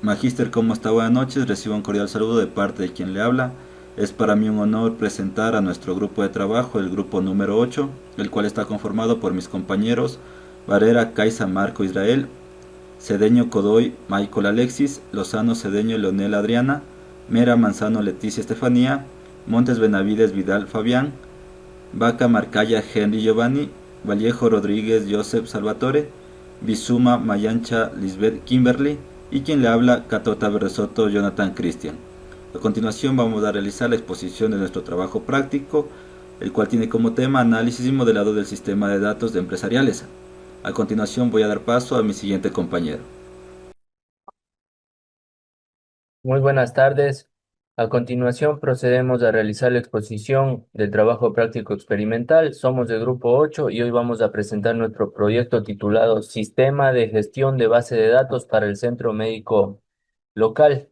Magíster, ¿cómo está? Buenas noches, recibo un cordial saludo de parte de quien le habla. Es para mí un honor presentar a nuestro grupo de trabajo, el grupo número 8, el cual está conformado por mis compañeros Varera, Caiza, Marco Israel, Cedeño Codoy, Michael Alexis, Lozano Cedeño, Leonel Adriana, Mera Manzano Leticia Estefanía, Montes Benavides Vidal Fabián, Vaca Marcaya Henry Giovanni, Vallejo Rodríguez Joseph Salvatore, Bizuma Mayancha Lisbeth Kimberly y quien le habla Catota Berresoto Jonathan Christian. A continuación vamos a realizar la exposición de nuestro trabajo práctico, el cual tiene como tema análisis y modelado del sistema de datos de empresariales. A continuación voy a dar paso a mi siguiente compañero. Muy buenas tardes. A continuación procedemos a realizar la exposición del trabajo práctico experimental. Somos del grupo 8 y hoy vamos a presentar nuestro proyecto titulado Sistema de Gestión de Base de Datos para el Centro Médico Local.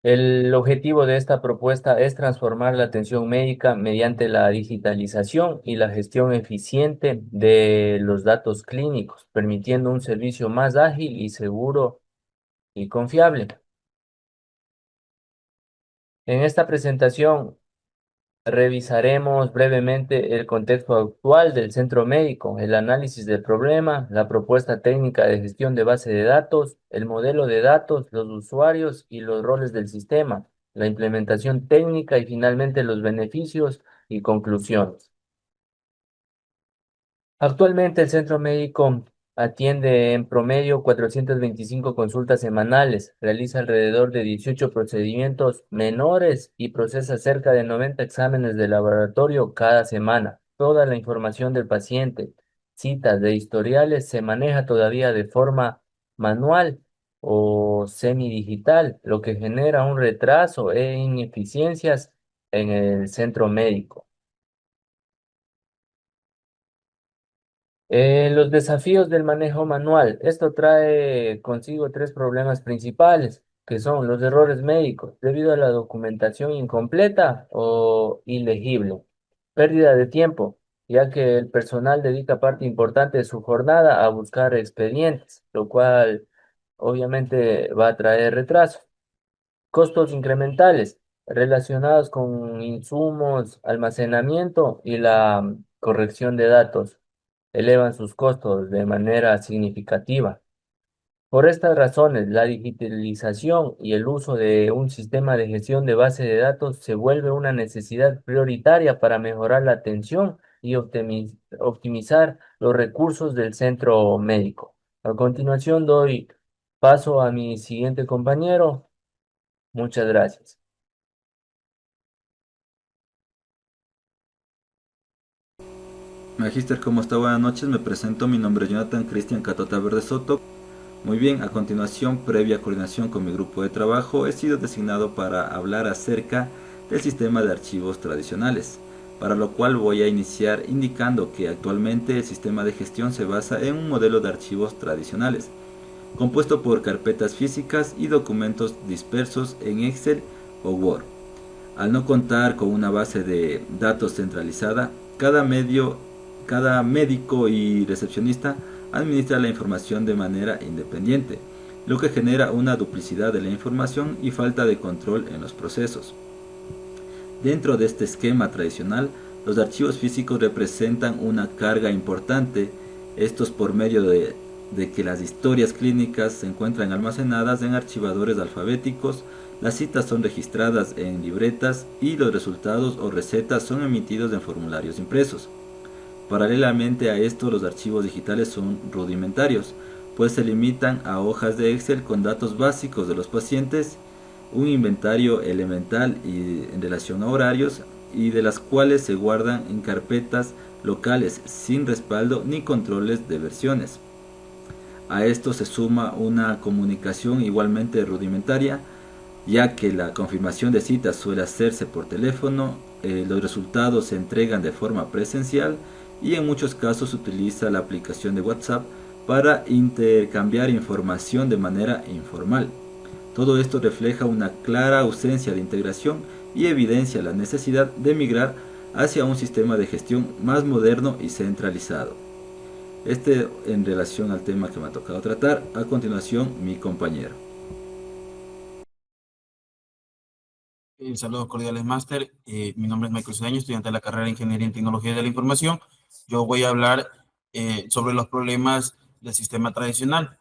El objetivo de esta propuesta es transformar la atención médica mediante la digitalización y la gestión eficiente de los datos clínicos, permitiendo un servicio más ágil y seguro y confiable. En esta presentación revisaremos brevemente el contexto actual del centro médico, el análisis del problema, la propuesta técnica de gestión de base de datos, el modelo de datos, los usuarios y los roles del sistema, la implementación técnica y finalmente los beneficios y conclusiones. Actualmente el centro médico atiende en promedio 425 consultas semanales, realiza alrededor de 18 procedimientos menores y procesa cerca de 90 exámenes de laboratorio cada semana. Toda la información del paciente, citas de historiales se maneja todavía de forma manual o semidigital, lo que genera un retraso e ineficiencias en el centro médico. Los desafíos del manejo manual. Esto trae consigo tres problemas principales, que son los errores médicos debido a la documentación incompleta o ilegible. Pérdida de tiempo, ya que el personal dedica parte importante de su jornada a buscar expedientes, lo cual obviamente va a traer retraso. Costos incrementales relacionados con insumos, almacenamiento y la corrección de datos elevan sus costos de manera significativa. Por estas razones, la digitalización y el uso de un sistema de gestión de base de datos se vuelve una necesidad prioritaria para mejorar la atención y optimizar los recursos del centro médico. A continuación, doy paso a mi siguiente compañero. Muchas gracias. Magíster, ¿cómo está? Buenas noches, me presento, mi nombre es Jonathan Christian Catota Verde Soto. Muy bien, a continuación, previa coordinación con mi grupo de trabajo, he sido designado para hablar acerca del sistema de archivos tradicionales, para lo cual voy a iniciar indicando que actualmente el sistema de gestión se basa en un modelo de archivos tradicionales, compuesto por carpetas físicas y documentos dispersos en Excel o Word. Al no contar con una base de datos centralizada, cada médico y recepcionista administra la información de manera independiente, lo que genera una duplicidad de la información y falta de control en los procesos. Dentro de este esquema tradicional, los archivos físicos representan una carga importante, estos por medio de que las historias clínicas se encuentran almacenadas en archivadores alfabéticos, las citas son registradas en libretas y los resultados o recetas son emitidos en formularios impresos. Paralelamente a esto, los archivos digitales son rudimentarios, pues se limitan a hojas de Excel con datos básicos de los pacientes, un inventario elemental y en relación a horarios, y de las cuales se guardan en carpetas locales sin respaldo ni controles de versiones. A esto se suma una comunicación igualmente rudimentaria, ya que la confirmación de citas suele hacerse por teléfono, los resultados se entregan de forma presencial y en muchos casos se utiliza la aplicación de WhatsApp para intercambiar información de manera informal. Todo esto refleja una clara ausencia de integración y evidencia la necesidad de migrar hacia un sistema de gestión más moderno y centralizado. Este en relación al tema que me ha tocado tratar. A continuación, mi compañero. Saludos cordiales, máster. Mi nombre es Michael Cedeño, estudiante de la carrera de Ingeniería en Tecnología de la Información. Yo voy a hablar sobre los problemas del sistema tradicional.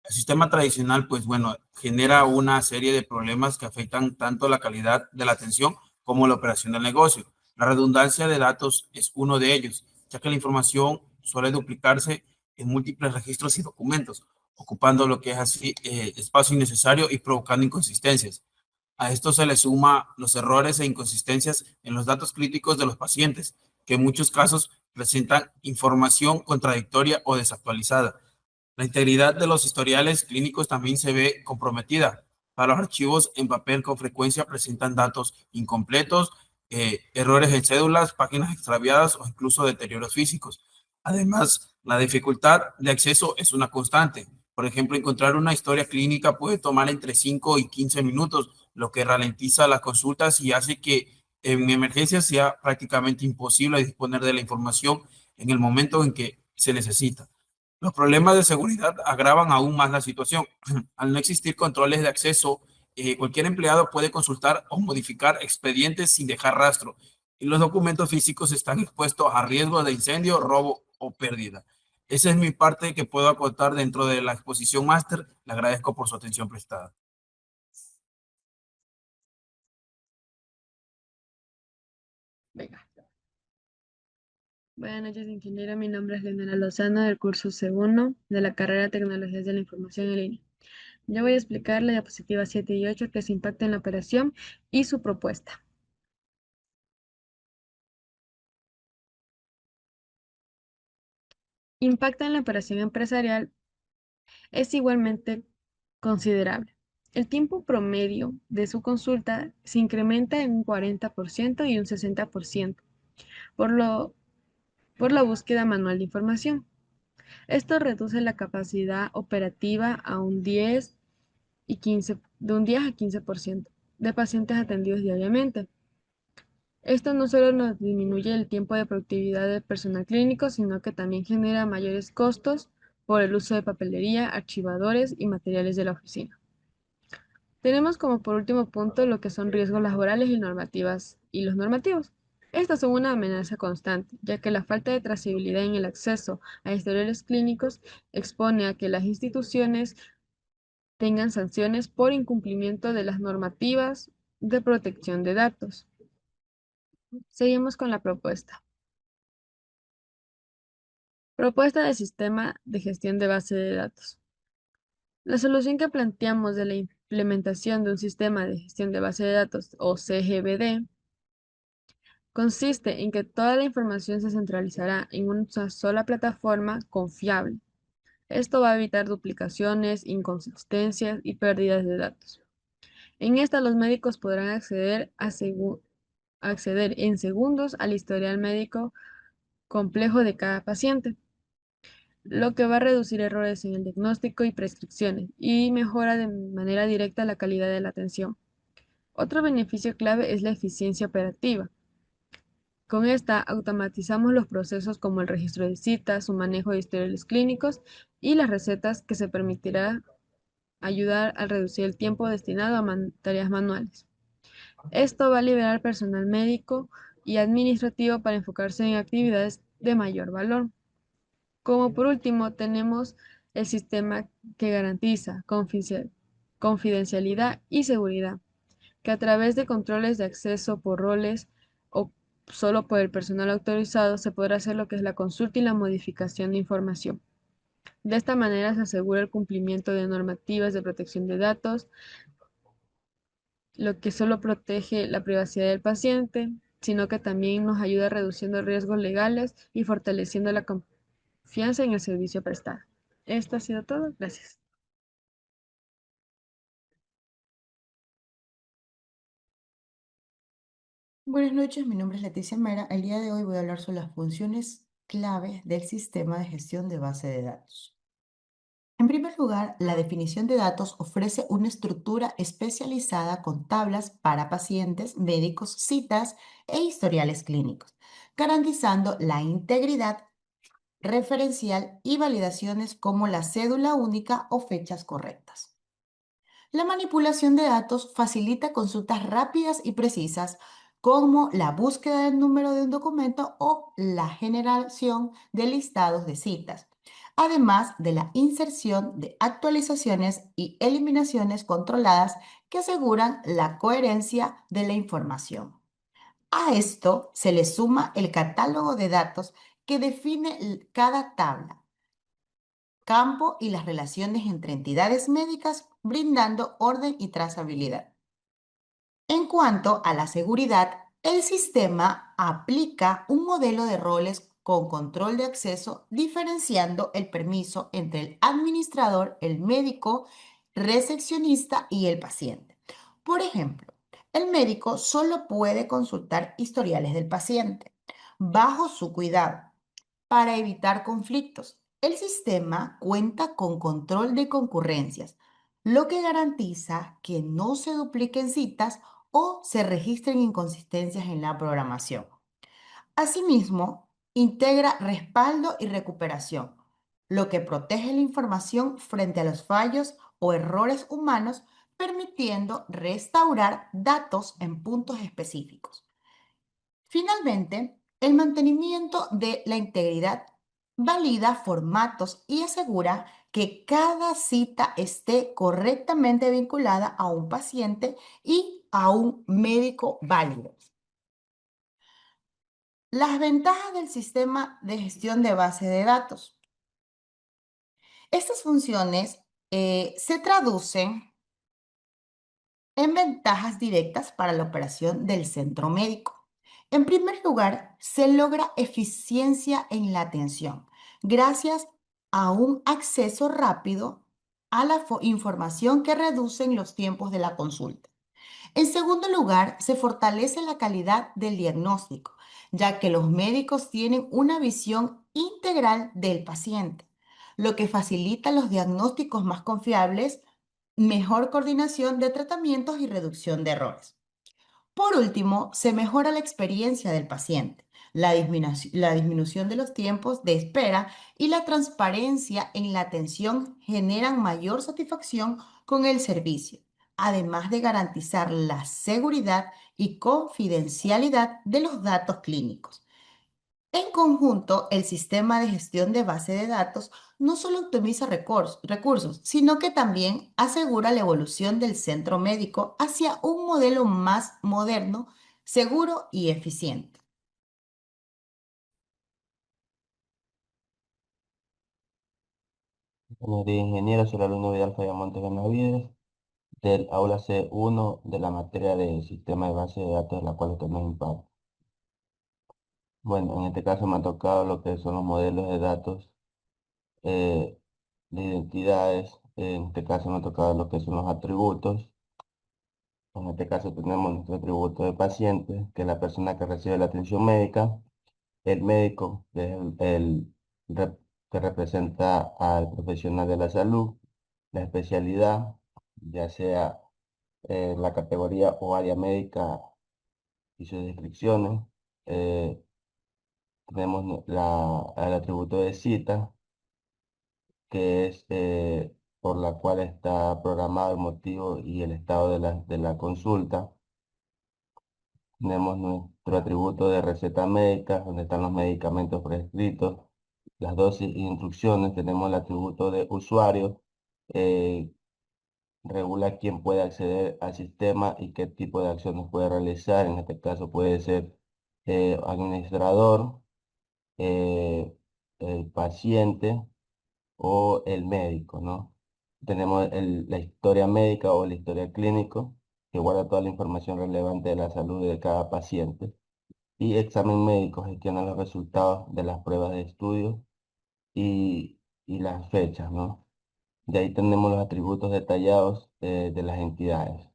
El sistema tradicional, pues bueno, genera una serie de problemas que afectan tanto la calidad de la atención como la operación del negocio. La redundancia de datos es uno de ellos, ya que la información suele duplicarse en múltiples registros y documentos, ocupando lo que es así espacio innecesario y provocando inconsistencias. A esto se le suma los errores e inconsistencias en los datos críticos de los pacientes, que en muchos casos presentan información contradictoria o desactualizada. La integridad de los historiales clínicos también se ve comprometida. Para los archivos en papel con frecuencia presentan datos incompletos, errores en cédulas, páginas extraviadas o incluso deterioros físicos. Además, la dificultad de acceso es una constante. Por ejemplo, encontrar una historia clínica puede tomar entre 5 y 15 minutos, lo que ralentiza las consultas y hace que en emergencias sea prácticamente imposible disponer de la información en el momento en que se necesita. Los problemas de seguridad agravan aún más la situación. Al no existir controles de acceso, cualquier empleado puede consultar o modificar expedientes sin dejar rastro, y los documentos físicos están expuestos a riesgo de incendio, robo o pérdida. Esa es mi parte que puedo aportar dentro de la exposición máster. Le agradezco por su atención prestada. Venga. Buenas noches, ingeniero. Mi nombre es Leonela Lozano, del curso segundo de la carrera de Tecnologías de la Información en línea. Yo voy a explicar la diapositiva 7 y 8, que es impacto en la operación y su propuesta. Impacto en la operación empresarial es igualmente considerable. El tiempo promedio de su consulta se incrementa en un 40% y un 60% por por la búsqueda manual de información. Esto reduce la capacidad operativa a un 10 y 15, de un 10 a 15% de pacientes atendidos diariamente. Esto no solo nos disminuye el tiempo de productividad del personal clínico, sino que también genera mayores costos por el uso de papelería, archivadores y materiales de la oficina. Tenemos como por último punto lo que son riesgos laborales y los normativos. Estas son una amenaza constante, ya que la falta de trazabilidad en el acceso a historiales clínicos expone a que las instituciones tengan sanciones por incumplimiento de las normativas de protección de datos. Seguimos con la propuesta. Propuesta de sistema de gestión de base de datos. La solución que planteamos de la implementación de un sistema de gestión de base de datos o CGBD consiste en que toda la información se centralizará en una sola plataforma confiable. Esto va a evitar duplicaciones, inconsistencias y pérdidas de datos. En esta los médicos podrán acceder en segundos al historial médico complejo de cada paciente, lo que va a reducir errores en el diagnóstico y prescripciones y mejora de manera directa la calidad de la atención. Otro beneficio clave es la eficiencia operativa. Con esta automatizamos los procesos como el registro de citas, su manejo de historiales clínicos y las recetas, que se permitirá ayudar a reducir el tiempo destinado a tareas manuales. Esto va a liberar personal médico y administrativo para enfocarse en actividades de mayor valor. Como por último, tenemos el sistema que garantiza confidencialidad y seguridad, que a través de controles de acceso por roles o solo por el personal autorizado se podrá hacer lo que es la consulta y la modificación de información. De esta manera se asegura el cumplimiento de normativas de protección de datos, lo que solo protege la privacidad del paciente, sino que también nos ayuda reduciendo riesgos legales y fortaleciendo la confianza en el servicio prestado. Esto ha sido todo. Gracias. Buenas noches, mi nombre es Leticia Mera. El día de hoy voy a hablar sobre las funciones claves del sistema de gestión de base de datos. En primer lugar, la definición de datos ofrece una estructura especializada con tablas para pacientes, médicos, citas e historiales clínicos, garantizando la integridad referencial y validaciones como la cédula única o fechas correctas. La manipulación de datos facilita consultas rápidas y precisas, como la búsqueda del número de un documento o la generación de listados de citas, además de la inserción de actualizaciones y eliminaciones controladas que aseguran la coherencia de la información. A esto se le suma el catálogo de datos que define cada tabla, campo y las relaciones entre entidades médicas, brindando orden y trazabilidad. En cuanto a la seguridad, el sistema aplica un modelo de roles con control de acceso, diferenciando el permiso entre el administrador, el médico, recepcionista y el paciente. Por ejemplo, el médico solo puede consultar historiales del paciente bajo su cuidado para evitar conflictos. El sistema cuenta con control de concurrencias, lo que garantiza que no se dupliquen citas o se registren inconsistencias en la programación. Asimismo, integra respaldo y recuperación, lo que protege la información frente a los fallos o errores humanos, permitiendo restaurar datos en puntos específicos. Finalmente, el mantenimiento de la integridad valida formatos y asegura que cada cita esté correctamente vinculada a un paciente y a un médico válido. Las ventajas del sistema de gestión de base de datos. Estas funciones se traducen en ventajas directas para la operación del centro médico. En primer lugar, se logra eficiencia en la atención gracias a un acceso rápido a la información que reducen los tiempos de la consulta. En segundo lugar, se fortalece la calidad del diagnóstico, ya que los médicos tienen una visión integral del paciente, lo que facilita los diagnósticos más confiables, mejor coordinación de tratamientos y reducción de errores. Por último, se mejora la experiencia del paciente, la disminución de los tiempos de espera y la transparencia en la atención generan mayor satisfacción con el servicio, además de garantizar la seguridad y confidencialidad de los datos clínicos. En conjunto, el sistema de gestión de base de datos no solo optimiza recursos, sino que también asegura la evolución del centro médico hacia un modelo más moderno, seguro y eficiente. De ingeniero, soy el alumno Vidal Fayamonte Benavides, del aula C1 de la materia de sistema de base de datos, de la cual usted nos imparte. Bueno, en este caso me ha tocado lo que son los modelos de datos eh, de identidades. En este caso me ha tocado lo que son los atributos. En este caso tenemos nuestro atributo de paciente, que es la persona que recibe la atención médica, el médico, que es que representa al profesional de la salud, la especialidad, ya sea la categoría o área médica y sus descripciones. Eh, Tenemos el atributo de cita, que es por la cual está programado el motivo y el estado de la consulta. Tenemos nuestro atributo de receta médica, donde están los medicamentos prescritos, las dosis e instrucciones. Tenemos el atributo de usuario, eh, regula quién puede acceder al sistema y qué tipo de acciones puede realizar. En este caso puede ser administrador, eh, el paciente o el médico, ¿no? Tenemos la historia médica o la historia clínico, que guarda toda la información relevante de la salud de cada paciente. Y examen médico gestiona los resultados de las pruebas de estudio y las fechas, ¿no? De ahí tenemos los atributos detallados de las entidades.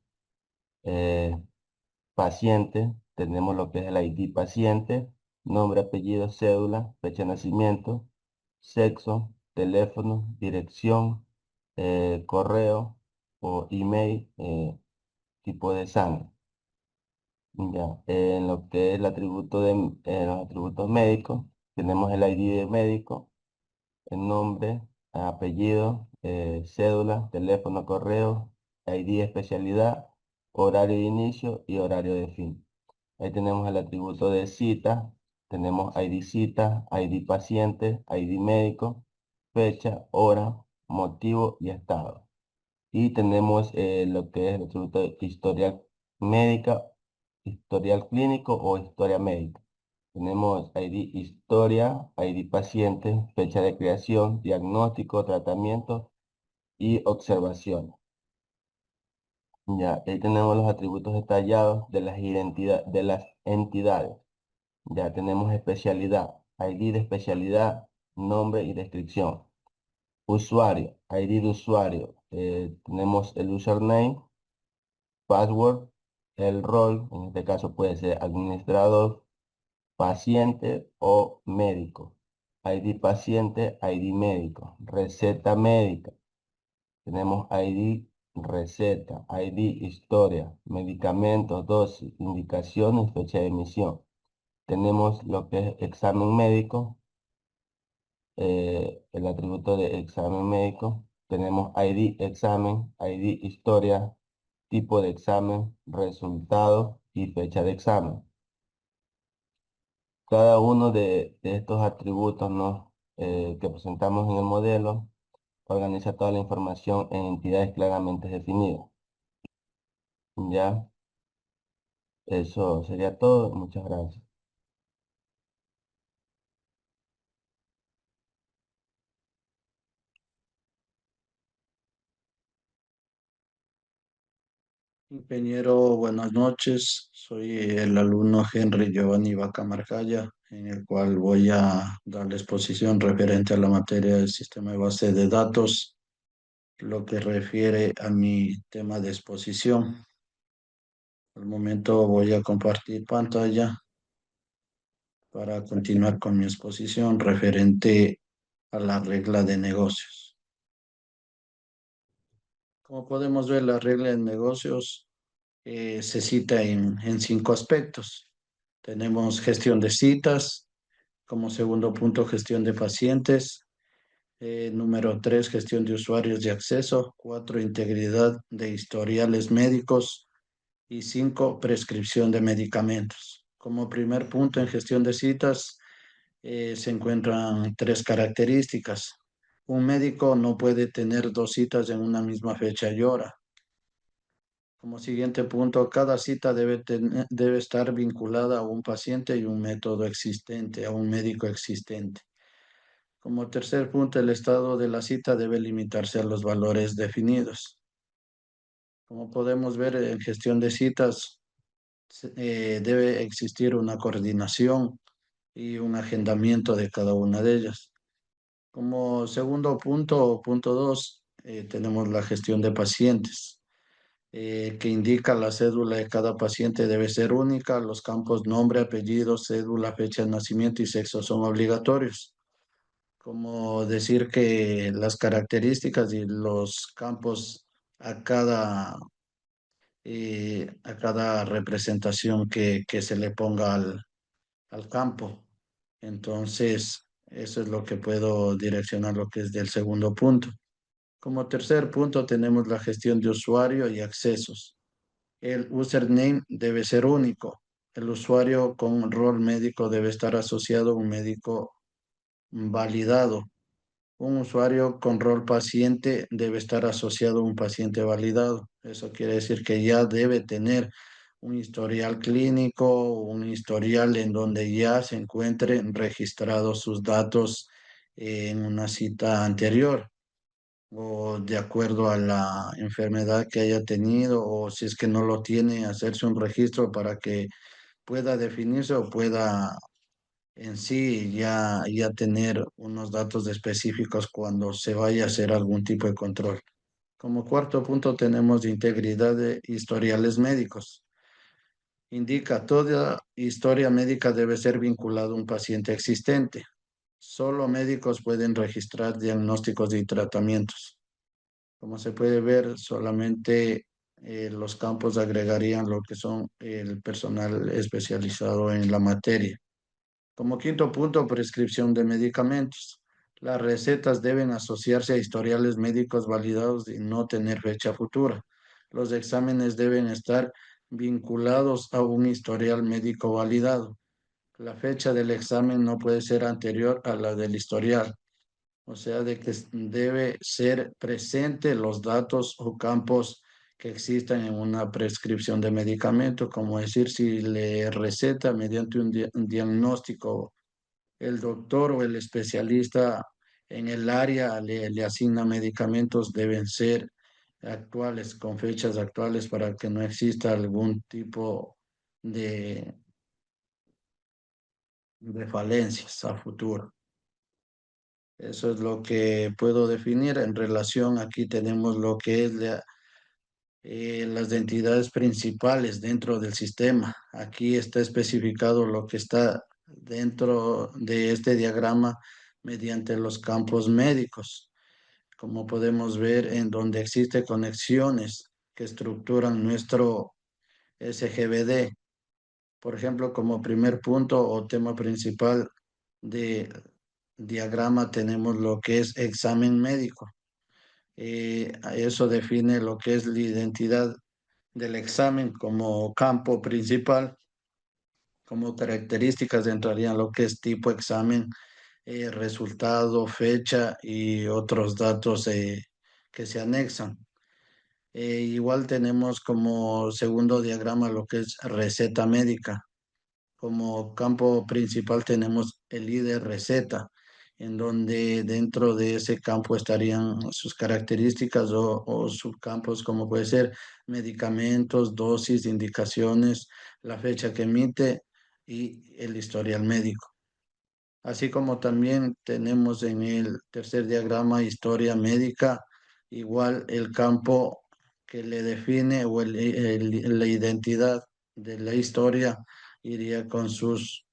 Eh, Paciente, tenemos lo que es el ID paciente, nombre, apellido, cédula, fecha de nacimiento, sexo, teléfono, dirección, correo o email, tipo de sangre. Ya, en lo que es el atributo los atributos médicos, tenemos el ID de médico, el nombre, apellido, cédula, teléfono, correo, ID, especialidad, horario de inicio y horario de fin. Ahí tenemos el atributo de cita, tenemos ID cita, ID paciente, ID médico, fecha, hora, motivo y estado. Y tenemos lo que es el atributo de historial médica, historial clínico o historia médica. Tenemos ID historia, ID paciente, fecha de creación, diagnóstico, tratamiento y observación. Ya, ahí tenemos los atributos detallados de de las entidades. Ya tenemos especialidad, ID de especialidad, nombre y descripción. Usuario, ID de usuario. Tenemos el username, password, el rol, en este caso puede ser administrador, paciente o médico. ID paciente, ID médico. Receta médica. Tenemos ID receta, ID historia, medicamentos, dosis, indicaciones, fecha de emisión. Tenemos lo que es examen médico, el atributo de examen médico. Tenemos ID examen, ID historia, tipo de examen, resultado y fecha de examen. Cada uno de estos atributos, ¿no? Que presentamos en el modelo organiza toda la información en entidades claramente definidas. Ya, eso sería todo. Muchas gracias. Ingeniero, buenas noches. Soy el alumno Henry Giovanni Vaca Marcaya, en el cual voy a dar la exposición referente a la materia del sistema de base de datos, lo que refiere a mi tema de exposición. Al momento voy a compartir pantalla para continuar con mi exposición referente a la regla de negocios. Como podemos ver, la regla de negocios se cita en 5 aspectos. Tenemos gestión de citas, como segundo punto, gestión de pacientes. Número 3, gestión de usuarios de acceso. 4, integridad de historiales médicos. Y 5, prescripción de medicamentos. Como primer punto en gestión de citas, se encuentran 3 características. Un médico no puede tener 2 citas en una misma fecha y hora. Como siguiente punto, cada cita debe estar vinculada a un paciente y un método existente, a un médico existente. Como tercer punto, el estado de la cita debe limitarse a los valores definidos. Como podemos ver en gestión de citas, debe existir una coordinación y un agendamiento de cada una de ellas. Como segundo punto, punto 2, tenemos la gestión de pacientes. Que indica la cédula de cada paciente debe ser única. Los campos nombre, apellido, cédula, fecha de nacimiento y sexo son obligatorios. Como decir que las características y los campos a cada representación que se le ponga al campo. Entonces, eso es lo que puedo direccionar lo que es del segundo punto. Como tercer punto tenemos la gestión de usuario y accesos. El username debe ser único. El usuario con rol médico debe estar asociado a un médico validado. Un usuario con rol paciente debe estar asociado a un paciente validado. Eso quiere decir que ya debe tener un historial clínico, un historial en donde ya se encuentren registrados sus datos en una cita anterior o de acuerdo a la enfermedad que haya tenido, o si es que no lo tiene, hacerse un registro para que pueda definirse o pueda en sí ya tener unos datos específicos cuando se vaya a hacer algún tipo de control. Como cuarto punto tenemos integridad de historiales médicos. Indica, toda historia médica debe ser vinculada a un paciente existente. Solo médicos pueden registrar diagnósticos y tratamientos. Como se puede ver, solamente los campos agregarían lo que son el personal especializado en la materia. Como quinto punto, prescripción de medicamentos. Las recetas deben asociarse a historiales médicos validados y no tener fecha futura. Los exámenes deben estar vinculados a un historial médico validado. La fecha del examen no puede ser anterior a la del historial, o sea, de que debe ser presente los datos o campos que existan en una prescripción de medicamento, como decir si le receta mediante un diagnóstico el doctor o el especialista en el área le asigna medicamentos, deben ser actuales, con fechas actuales para que no exista algún tipo de, de falencias a futuro. Eso es lo que puedo definir en relación. Aquí tenemos lo que es las entidades principales dentro del sistema. Aquí está especificado lo que está dentro de este diagrama mediante los campos médicos, como podemos ver en donde existen conexiones que estructuran nuestro SGBD. Por ejemplo, como primer punto o tema principal de diagrama tenemos lo que es examen médico. Eso define lo que es la identidad del examen como campo principal. Como características entrarían lo que es tipo examen, resultado, fecha y otros datos que se anexan. Igual tenemos como segundo diagrama lo que es receta médica. Como campo principal tenemos el líder receta, en donde dentro de ese campo estarían sus características o subcampos, como puede ser medicamentos, dosis, indicaciones, la fecha que emite y el historial médico. Así como también tenemos en el tercer diagrama historia médica, igual el campo que le define o la identidad de la historia iría con sus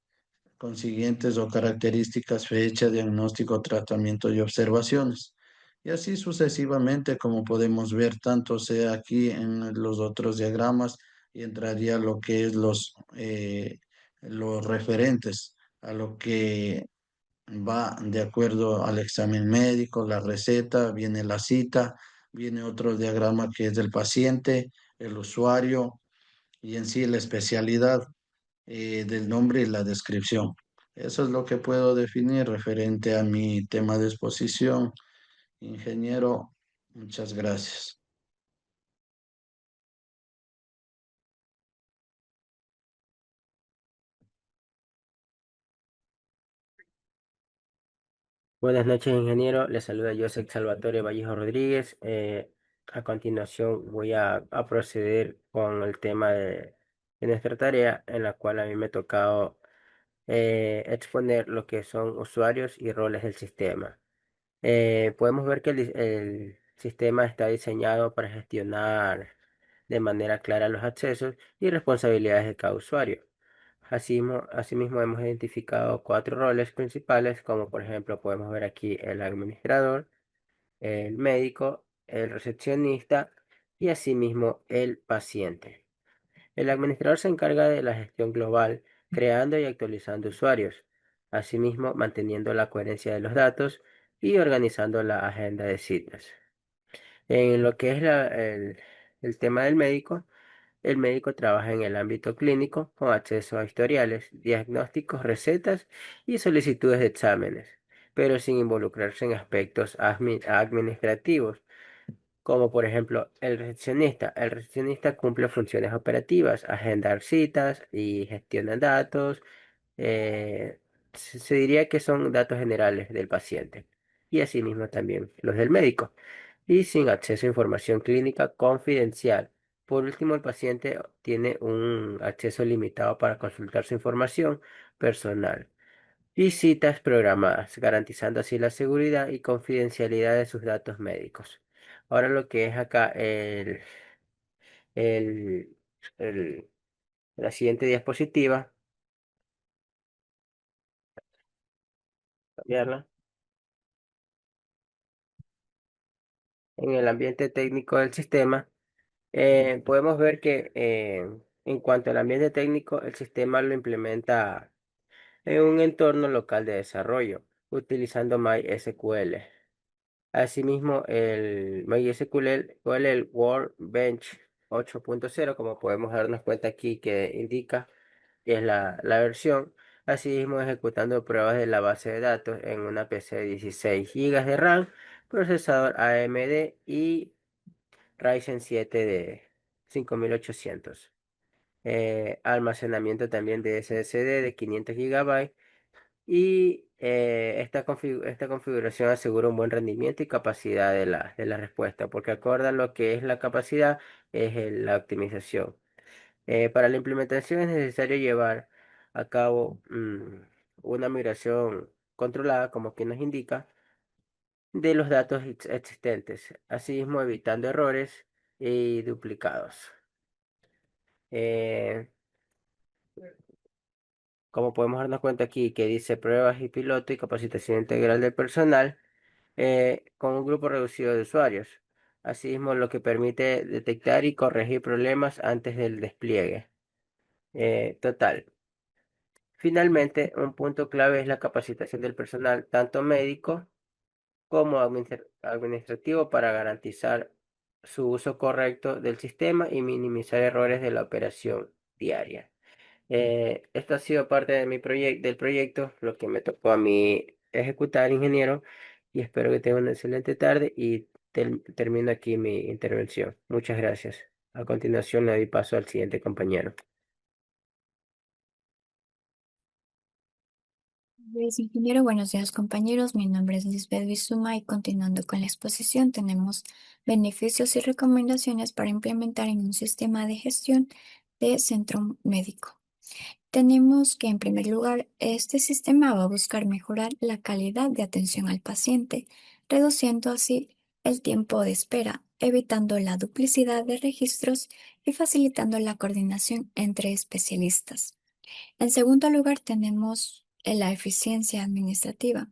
consiguientes o características, fecha, diagnóstico, tratamiento y observaciones. Y así sucesivamente, como podemos ver, tanto sea aquí en los otros diagramas, y entraría lo que es los referentes a lo que va de acuerdo al examen médico, la receta, viene la cita, viene otro diagrama que es del paciente, el usuario y en sí la especialidad del nombre y la descripción. Eso es lo que puedo definir referente a mi tema de exposición. Ingeniero, muchas gracias. Buenas noches, ingeniero. Le saluda Joseph Salvatore Vallejo Rodríguez. A continuación voy a proceder con el tema de nuestra tarea, en la cual a mí me ha tocado exponer lo que son usuarios y roles del sistema. Podemos ver que el sistema está diseñado para gestionar de manera clara los accesos y responsabilidades de cada usuario. Asimismo, hemos identificado cuatro roles principales, como por ejemplo podemos ver aquí el administrador, el médico, el recepcionista y asimismo el paciente. El administrador se encarga de la gestión global, creando y actualizando usuarios, asimismo manteniendo la coherencia de los datos y organizando la agenda de citas. En lo que es el tema del médico, el médico trabaja en el ámbito clínico con acceso a historiales, diagnósticos, recetas y solicitudes de exámenes, pero sin involucrarse en aspectos administrativos, como por ejemplo el recepcionista. El recepcionista cumple funciones operativas, agendar citas y gestiona datos. Se diría que son datos generales del paciente y asimismo también los del médico y sin acceso a información clínica confidencial. Por último, el paciente tiene un acceso limitado para consultar su información personal y citas programadas, garantizando así la seguridad y confidencialidad de sus datos médicos. Ahora lo que es acá el, el- la siguiente diapositiva, cambiarla. En el ambiente técnico del sistema, podemos ver que en cuanto al ambiente técnico, el sistema lo implementa en un entorno local de desarrollo. utilizando MySQL. Asimismo, el MySQL, el Workbench 8.0, como podemos darnos cuenta aquí que indica que es la versión. Asimismo, ejecutando pruebas de la base de datos en una PC de 16 GB de RAM, procesador AMD y Ryzen 7 de 5800. Almacenamiento también de SSD de 500 GB y esta configuración asegura un buen rendimiento y capacidad de la respuesta, porque acorde a lo que es la capacidad, es la optimización. Para la implementación es necesario llevar a cabo una migración controlada, como quien nos indica, de los datos existentes, asimismo evitando errores y duplicados. Eh, Como podemos darnos cuenta aquí que dice pruebas y piloto y capacitación integral del personal con un grupo reducido de usuarios. Asimismo, lo que permite detectar y corregir problemas antes del despliegue. Total. Finalmente, un punto clave es la capacitación del personal, tanto médico como administrativo, para garantizar su uso correcto del sistema y minimizar errores de la operación diaria. Esto ha sido parte de del proyecto, lo que me tocó a mí ejecutar, ingeniero, y espero que tenga una excelente tarde y termino aquí mi intervención. Muchas gracias. A continuación le doy paso al siguiente compañero. Ingeniero, buenos días compañeros, mi nombre es Lisbeth Bizuma y continuando con la exposición tenemos beneficios y recomendaciones para implementar en un sistema de gestión de centro médico. Tenemos que en primer lugar este sistema va a buscar mejorar la calidad de atención al paciente, reduciendo así el tiempo de espera, evitando la duplicidad de registros y facilitando la coordinación entre especialistas. En segundo lugar, tenemos la eficiencia administrativa.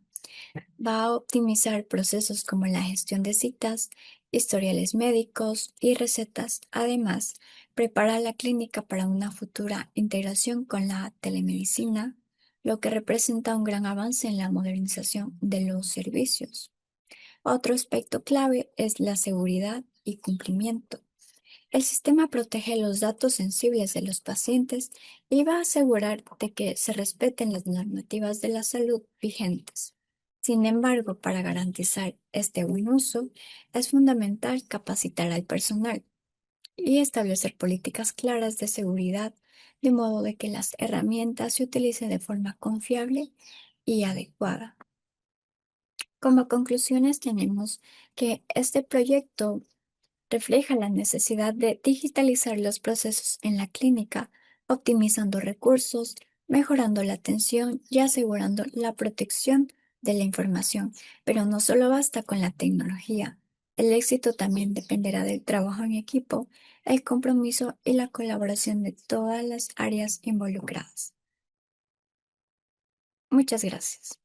Va a optimizar procesos como la gestión de citas, historiales médicos y recetas. Además, prepara la clínica para una futura integración con la telemedicina, lo que representa un gran avance en la modernización de los servicios. Otro aspecto clave es la seguridad y cumplimiento. El sistema protege los datos sensibles de los pacientes y va a asegurar de que se respeten las normativas de la salud vigentes. Sin embargo, para garantizar este buen uso, es fundamental capacitar al personal y establecer políticas claras de seguridad, de modo de que las herramientas se utilicen de forma confiable y adecuada. Como conclusiones, tenemos que este proyecto refleja la necesidad de digitalizar los procesos en la clínica, optimizando recursos, mejorando la atención y asegurando la protección de la información. Pero no solo basta con la tecnología. El éxito también dependerá del trabajo en equipo, el compromiso y la colaboración de todas las áreas involucradas. Muchas gracias.